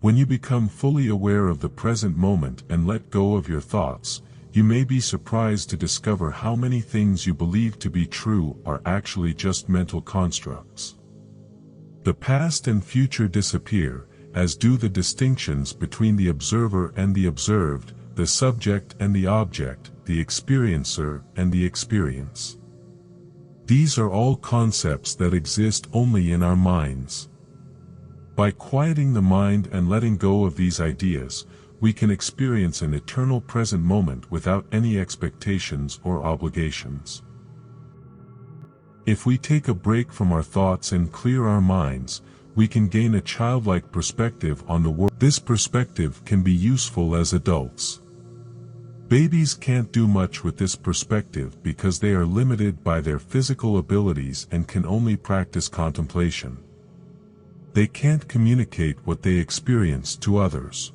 When you become fully aware of the present moment and let go of your thoughts, you may be surprised to discover how many things you believe to be true are actually just mental constructs. The past and future disappear, as do the distinctions between the observer and the observed, the subject and the object, the experiencer and the experience. These are all concepts that exist only in our minds. By quieting the mind and letting go of these ideas, we can experience an eternal present moment without any expectations or obligations. If we take a break from our thoughts and clear our minds, we can gain a childlike perspective on the world. This perspective can be useful as adults. Babies can't do much with this perspective because they are limited by their physical abilities and can only practice contemplation. They can't communicate what they experience to others.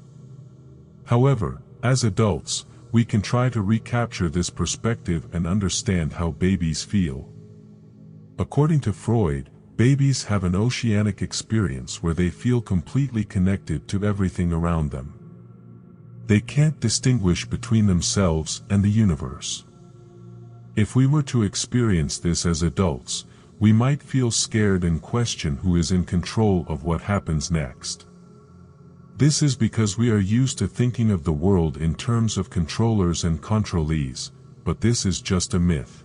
However, as adults, we can try to recapture this perspective and understand how babies feel. According to Freud, babies have an oceanic experience where they feel completely connected to everything around them. They can't distinguish between themselves and the universe. If we were to experience this as adults, we might feel scared and question who is in control of what happens next. This is because we are used to thinking of the world in terms of controllers and controlees, but this is just a myth.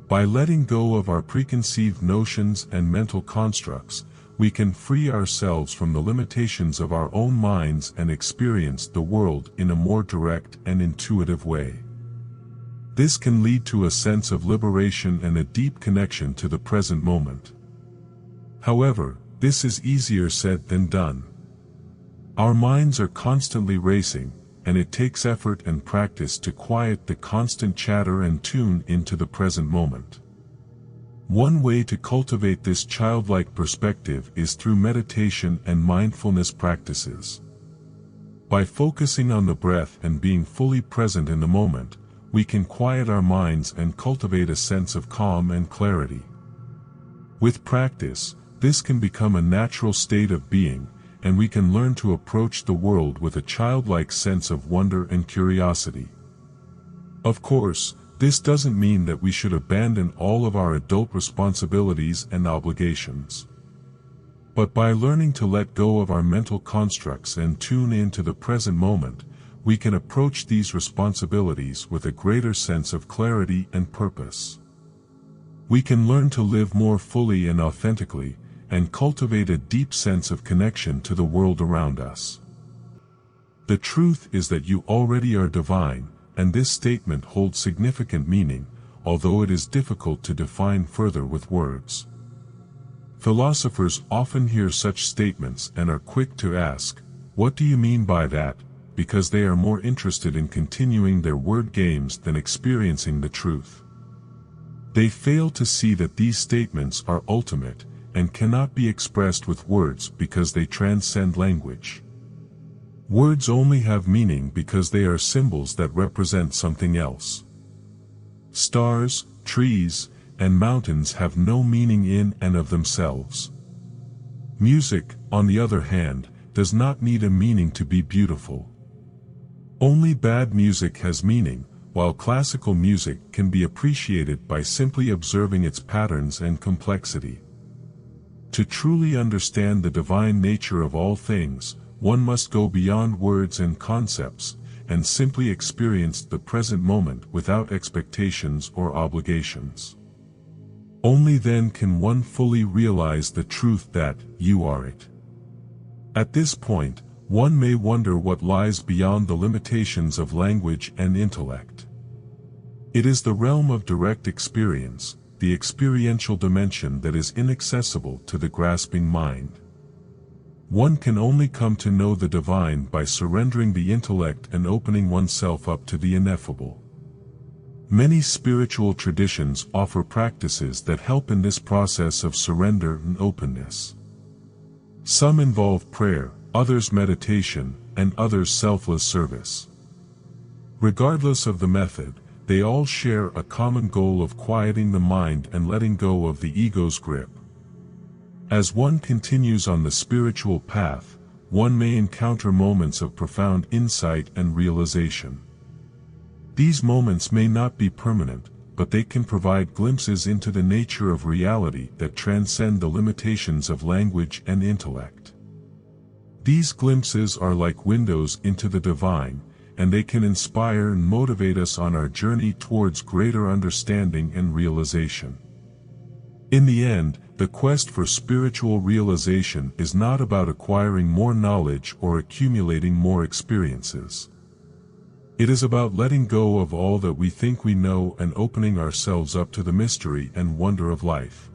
By letting go of our preconceived notions and mental constructs, we can free ourselves from the limitations of our own minds and experience the world in a more direct and intuitive way. This can lead to a sense of liberation and a deep connection to the present moment. However, this is easier said than done. Our minds are constantly racing, and it takes effort and practice to quiet the constant chatter and tune into the present moment. One way to cultivate this childlike perspective is through meditation and mindfulness practices. By focusing on the breath and being fully present in the moment, we can quiet our minds and cultivate a sense of calm and clarity. With practice, this can become a natural state of being, and we can learn to approach the world with a childlike sense of wonder and curiosity. Of course, this doesn't mean that we should abandon all of our adult responsibilities and obligations. But by learning to let go of our mental constructs and tune into the present moment, we can approach these responsibilities with a greater sense of clarity and purpose. We can learn to live more fully and authentically, and cultivate a deep sense of connection to the world around us. The truth is that you already are divine, and this statement holds significant meaning, although it is difficult to define further with words. Philosophers often hear such statements and are quick to ask, "What do you mean by that?" because they are more interested in continuing their word games than experiencing the truth. They fail to see that these statements are ultimate, and cannot be expressed with words because they transcend language. Words only have meaning because they are symbols that represent something else. Stars, trees, and mountains have no meaning in and of themselves. Music, on the other hand, does not need a meaning to be beautiful. Only bad music has meaning, while classical music can be appreciated by simply observing its patterns and complexity. To truly understand the divine nature of all things, one must go beyond words and concepts, and simply experience the present moment without expectations or obligations. Only then can one fully realize the truth that you are it. At this point, one may wonder what lies beyond the limitations of language and intellect. It is the realm of direct experience, the experiential dimension that is inaccessible to the grasping mind. One can only come to know the divine by surrendering the intellect and opening oneself up to the ineffable. Many spiritual traditions offer practices that help in this process of surrender and openness. Some involve prayer, others meditation, and others selfless service. Regardless of the method, they all share a common goal of quieting the mind and letting go of the ego's grip. As one continues on the spiritual path, one may encounter moments of profound insight and realization. These moments may not be permanent, but they can provide glimpses into the nature of reality that transcend the limitations of language and intellect. These glimpses are like windows into the divine, and they can inspire and motivate us on our journey towards greater understanding and realization. In the end, the quest for spiritual realization is not about acquiring more knowledge or accumulating more experiences. It is about letting go of all that we think we know and opening ourselves up to the mystery and wonder of life.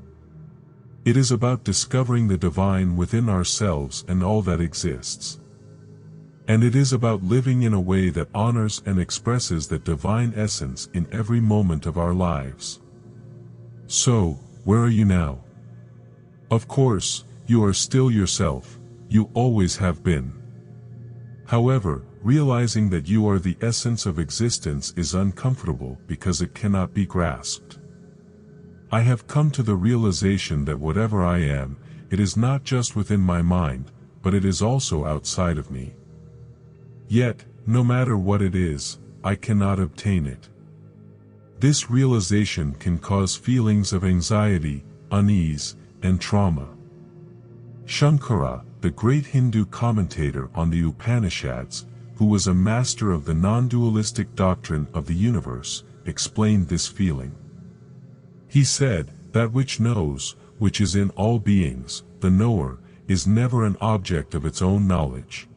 It is about discovering the divine within ourselves and all that exists. And it is about living in a way that honors and expresses that divine essence in every moment of our lives. So, where are you now? Of course, you are still yourself, you always have been. However, realizing that you are the essence of existence is uncomfortable because it cannot be grasped. I have come to the realization that whatever I am, it is not just within my mind, but it is also outside of me. Yet, no matter what it is, I cannot obtain it. This realization can cause feelings of anxiety, unease, and trauma. Shankara, the great Hindu commentator on the Upanishads, who was a master of the non-dualistic doctrine of the universe, explained this feeling. He said, "That which knows, which is in all beings, the knower, is never an object of its own knowledge."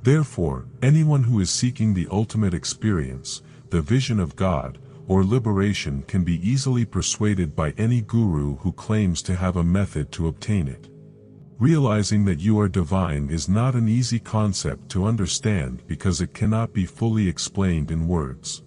Therefore, anyone who is seeking the ultimate experience, the vision of God, or liberation can be easily persuaded by any guru who claims to have a method to obtain it. Realizing that you are divine is not an easy concept to understand because it cannot be fully explained in words.